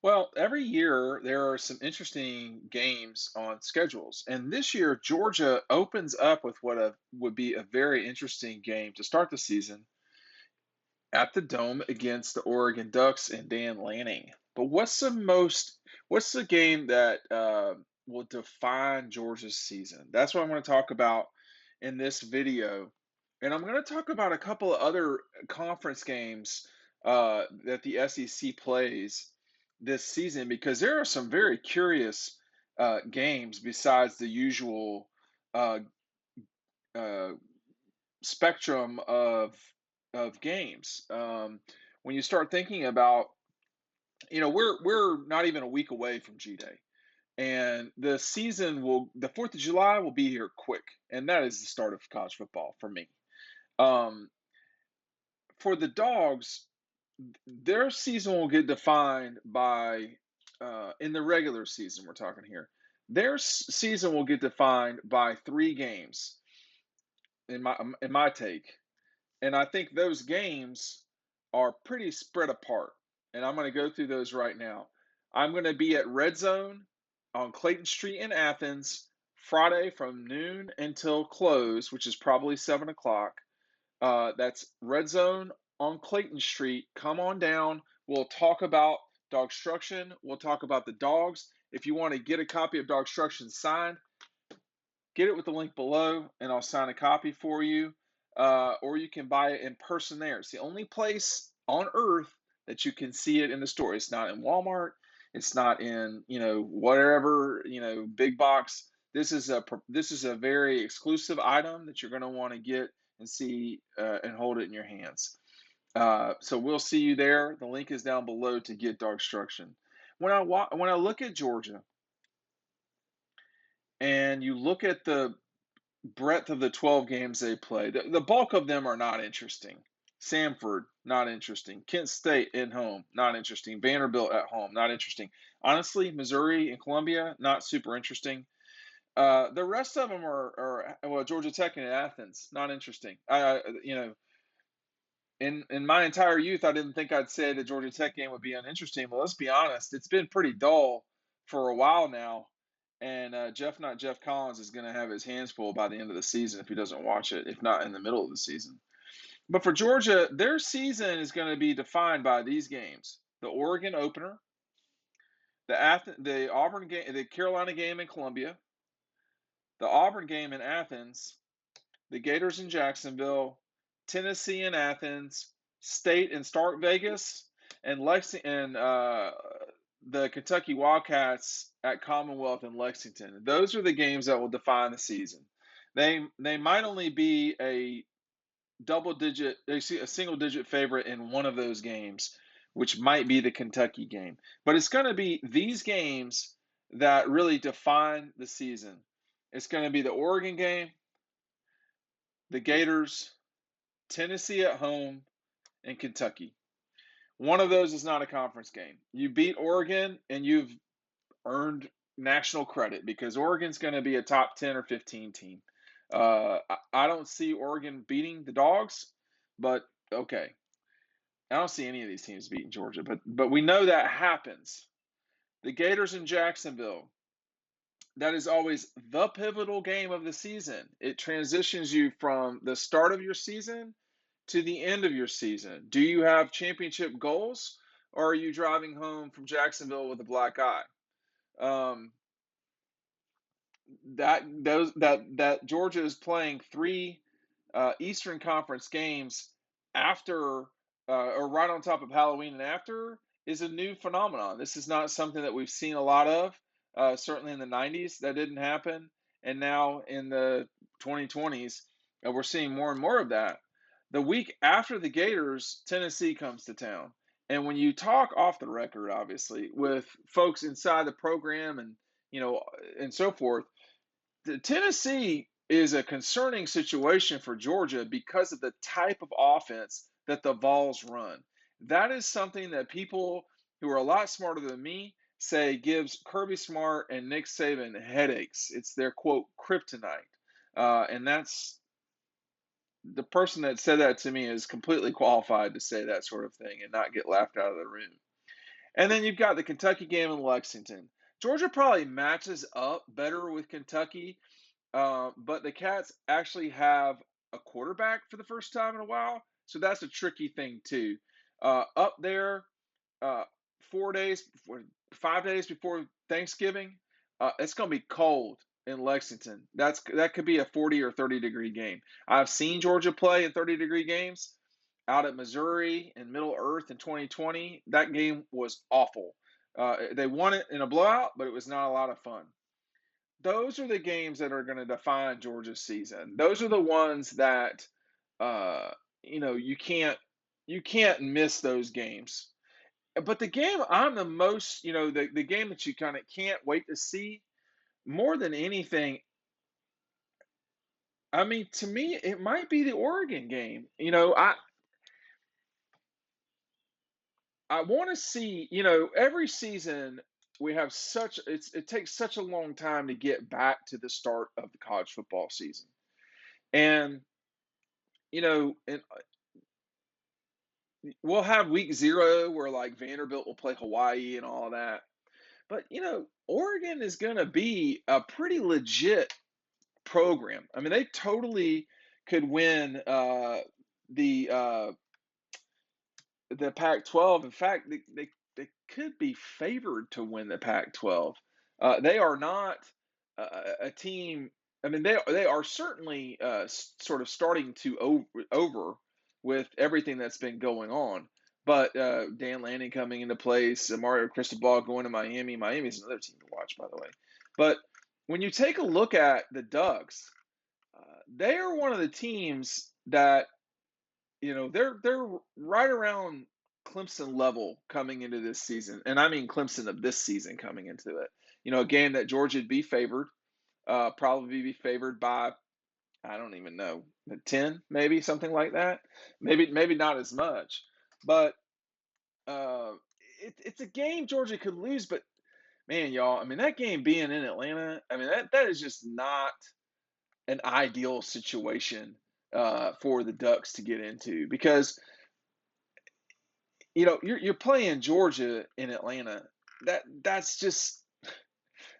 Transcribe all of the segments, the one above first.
Well, every year there are some interesting games on schedules, and this year Georgia opens up with would be a very interesting game to start the season at the Dome against the Oregon Ducks and Dan Lanning. But what's the game that will define Georgia's season? That's what I'm going to talk about in this video, and I'm going to talk about a couple of other conference games that the SEC plays this season because there are some very curious games besides the usual uh, uh, spectrum of games. When you start thinking about, we're not even a week away from G Day, and the 4th of July will be here quick, and that is the start of college football for me. Um, for the Dogs, their season will get defined by in the regular season. We're talking here. Their season will get defined by three games in my take. And I think those games are pretty spread apart. And I'm going to go through those right now. I'm going to be at Red Zone on Clayton Street in Athens Friday from noon until close, which is probably 7 o'clock. That's Red Zone on Clayton Street. Come on down. We'll talk about DAWGSTRUCTION. We'll talk about the dogs. If you want to get a copy of DAWGSTRUCTION signed, get it with the link below, and I'll sign a copy for you. Or you can buy it in person there. It's the only place on earth that you can see it in the store. It's not in Walmart. It's not in whatever big box. This is a very exclusive item that you're going to want to get and see and hold it in your hands. So we'll see you there. The link is down below to get DAWGSTRUCTION. When I look at Georgia and you look at the breadth of the 12 games they play, the bulk of them are not interesting. Samford, not interesting. Kent State at home, not interesting. Vanderbilt at home, not interesting. Honestly, Missouri and Columbia, not super interesting. The rest of them are well, Georgia Tech and Athens, not interesting. In my entire youth, I didn't think I'd say the Georgia Tech game would be uninteresting. But let's be honest, it's been pretty dull for a while now. And not Jeff Collins is going to have his hands full by the end of the season if he doesn't watch it, if not in the middle of the season. But for Georgia, their season is going to be defined by these games: the Oregon opener, the Auburn game, the Carolina game in Columbia, the Auburn game in Athens, the Gators in Jacksonville, Tennessee in Athens, State in Stark Vegas, and the Kentucky Wildcats at Commonwealth in Lexington. Those are the games that will define the season. They might only be a single digit favorite in one of those games, which might be the Kentucky game. But it's going to be these games that really define the season. It's going to be the Oregon game, the Gators, Tennessee at home, and Kentucky. One of those is not a conference game. You beat Oregon and you've earned national credit because Oregon's going to be a top 10 or 15 team. I don't see Oregon beating the Dogs, but okay. I don't see any of these teams beating Georgia, but we know that happens. The Gators in Jacksonville, that is always the pivotal game of the season. It transitions you from the start of your season to the end of your season. Do you have championship goals, or are you driving home from Jacksonville with a black eye? Um, that Georgia is playing three Eastern Conference games after or right on top of Halloween and after is a new phenomenon. This is not something that we've seen a lot of. Certainly in the 90s, that didn't happen, and now in the 2020s, we're seeing more and more of that. The week after the Gators, Tennessee comes to town. And when you talk off the record, obviously, with folks inside the program and so forth, the Tennessee is a concerning situation for Georgia because of the type of offense that the Vols run. That is something that people who are a lot smarter than me say gives Kirby Smart and Nick Saban headaches. It's their quote kryptonite, and that's the person that said that to me is completely qualified to say that sort of thing and not get laughed out of the room. And then you've got the Kentucky game in Lexington. Georgia probably matches up better with Kentucky, but the Cats actually have a quarterback for the first time in a while, so that's a tricky thing too. Up there, uh, 4 days, 5 days before Thanksgiving, it's going to be cold in Lexington. That could be a 40 or 30-degree game. I've seen Georgia play in 30-degree games out at Missouri and Middle Earth in 2020. That game was awful. They won it in a blowout, but it was not a lot of fun. Those are the games that are going to define Georgia's season. Those are the ones that uh, you can't miss those games. But the game I'm the most, the game that you kind of can't wait to see more than anything, I mean, to me, it might be the Oregon game. I want to see, every season we have it takes such a long time to get back to the start of the college football season. And, and we'll have week 0 where like Vanderbilt will play Hawaii and all of that. But, Oregon is going to be a pretty legit program. I mean, they totally could win the uh, the Pac-12. In fact, they could be favored to win the Pac-12. They are not a team. I mean, they are certainly sort of starting to over with everything that's been going on. But Dan Lanning coming into place, Mario Cristobal going to Miami. Miami's another team to watch, by the way. But when you take a look at the Ducks, they are one of the teams that they're right around Clemson level coming into this season, and I mean Clemson of this season coming into it. A game that Georgia would be favored, probably be favored by I don't even know 10, maybe something like that. Maybe not as much, but uh, it's a game Georgia could lose. But man, y'all, I mean that game being in Atlanta, I mean that is just not an ideal situation for the Ducks to get into because you're playing Georgia in Atlanta. That's just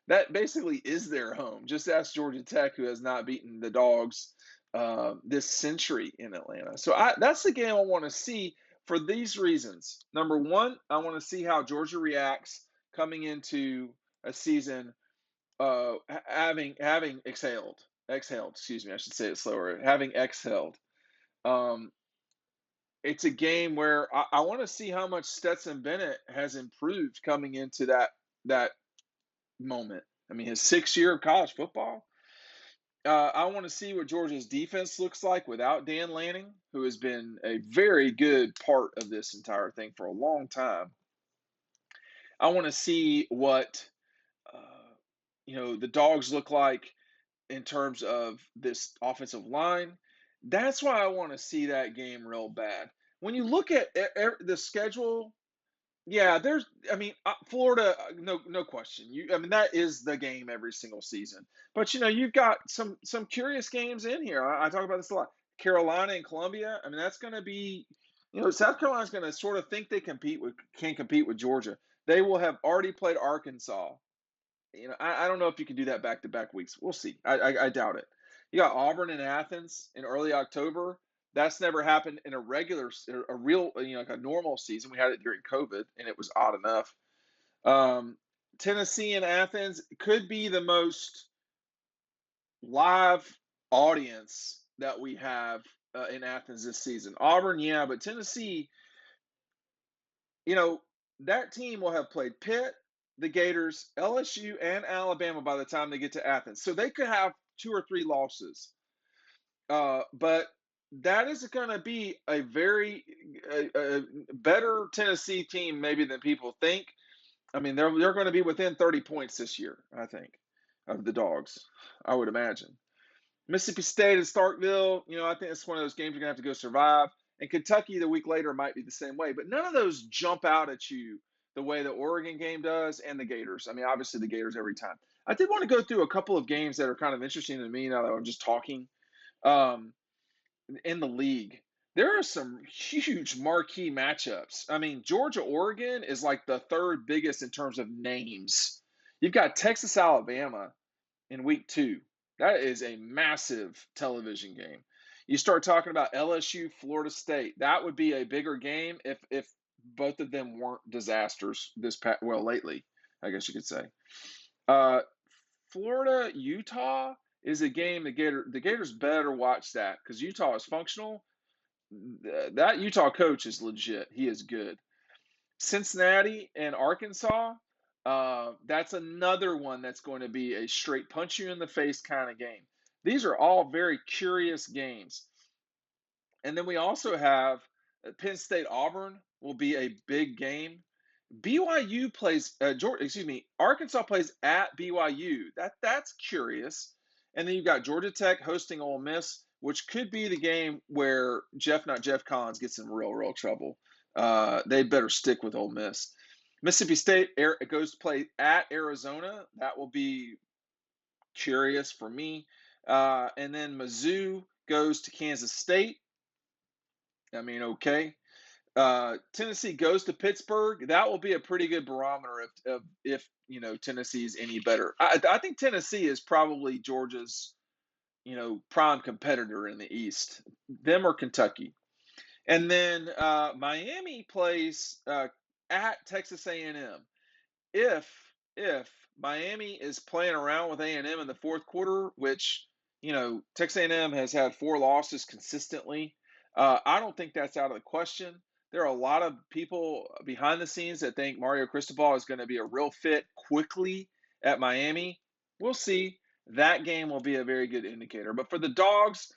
that basically is their home. Just ask Georgia Tech, who has not beaten the Dogs this century in Atlanta. So that's the game I want to see for these reasons. Number one, I want to see how Georgia reacts coming into a season having exhaled. Excuse me, I should say it slower. Having exhaled. Um, it's a game where I want to see how much Stetson Bennett has improved coming into that moment. I mean, his 6th year of college football. I want to see what Georgia's defense looks like without Dan Lanning, who has been a very good part of this entire thing for a long time. I want to see what the Dogs look like in terms of this offensive line. That's why I want to see that game real bad. When you look at the schedule, yeah, I mean, Florida, no question. I mean, that is the game every single season. But you've got some curious games in here. I talk about this a lot. Carolina and Columbia. I mean, that's going to be, South Carolina's going to sort of think they can compete with Georgia. They will have already played Arkansas. I don't know if you can do that back-to-back weeks. We'll see. I doubt it. You got Auburn and Athens in early October. That's never happened in a real, like a normal season. We had it during COVID, and it was odd enough. Tennessee and Athens could be the most live audience that we have in Athens this season. Auburn, yeah, but Tennessee, that team will have played Pitt, the Gators, LSU, and Alabama by the time they get to Athens. So they could have 2 or 3 losses. But that is going to be a better Tennessee team maybe than people think. I mean, they're going to be within 30 points this year, I think, of the Dogs, I would imagine. Mississippi State and Starkville, I think it's one of those games you're going to have to go survive. And Kentucky the week later might be the same way. But none of those jump out at you the way the Oregon game does and the Gators. I mean, obviously the Gators every time. I did want to go through a couple of games that are kind of interesting to me now that I'm just talking in the league. There are some huge marquee matchups. I mean, Georgia Oregon is like the third biggest in terms of names. You've got Texas Alabama in week 2. That is a massive television game. You start talking about LSU Florida State. That would be a bigger game if both of them weren't disasters lately, I guess you could say. Uh, Florida Utah is a game the Gators better watch that because Utah is functional. That Utah coach is legit. He is good. Cincinnati and Arkansas, that's another one that's going to be a straight punch you in the face kind of game. These are all very curious games. And then we also have Penn State Auburn will be a big game. BYU plays Arkansas plays at BYU. That's curious. And then you've got Georgia Tech hosting Ole Miss, which could be the game where not Jeff Collins gets in real trouble. They better stick with Ole Miss. Mississippi State goes to play at Arizona. That will be curious for me. And then Mizzou goes to Kansas State. I mean, okay. Tennessee goes to Pittsburgh. That will be a pretty good barometer if Tennessee's any better. I think Tennessee is probably Georgia's prime competitor in the East. Them or Kentucky, and then Miami plays at Texas A&M. If Miami is playing around with A&M in the fourth quarter, which Texas A&M has had 4 losses consistently, I don't think that's out of the question. There are a lot of people behind the scenes that think Mario Cristobal is going to be a real fit quickly at Miami. We'll see. That game will be a very good indicator. But for the Dogs,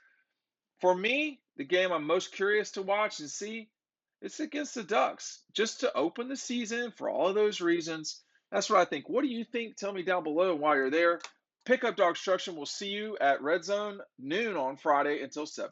for me, the game I'm most curious to watch and see, it's against the Ducks. Just to open the season for all of those reasons. That's what I think. What do you think? Tell me down below while you're there. Pick up DAWGSTRUCTION. We'll see you at Red Zone noon on Friday until 7.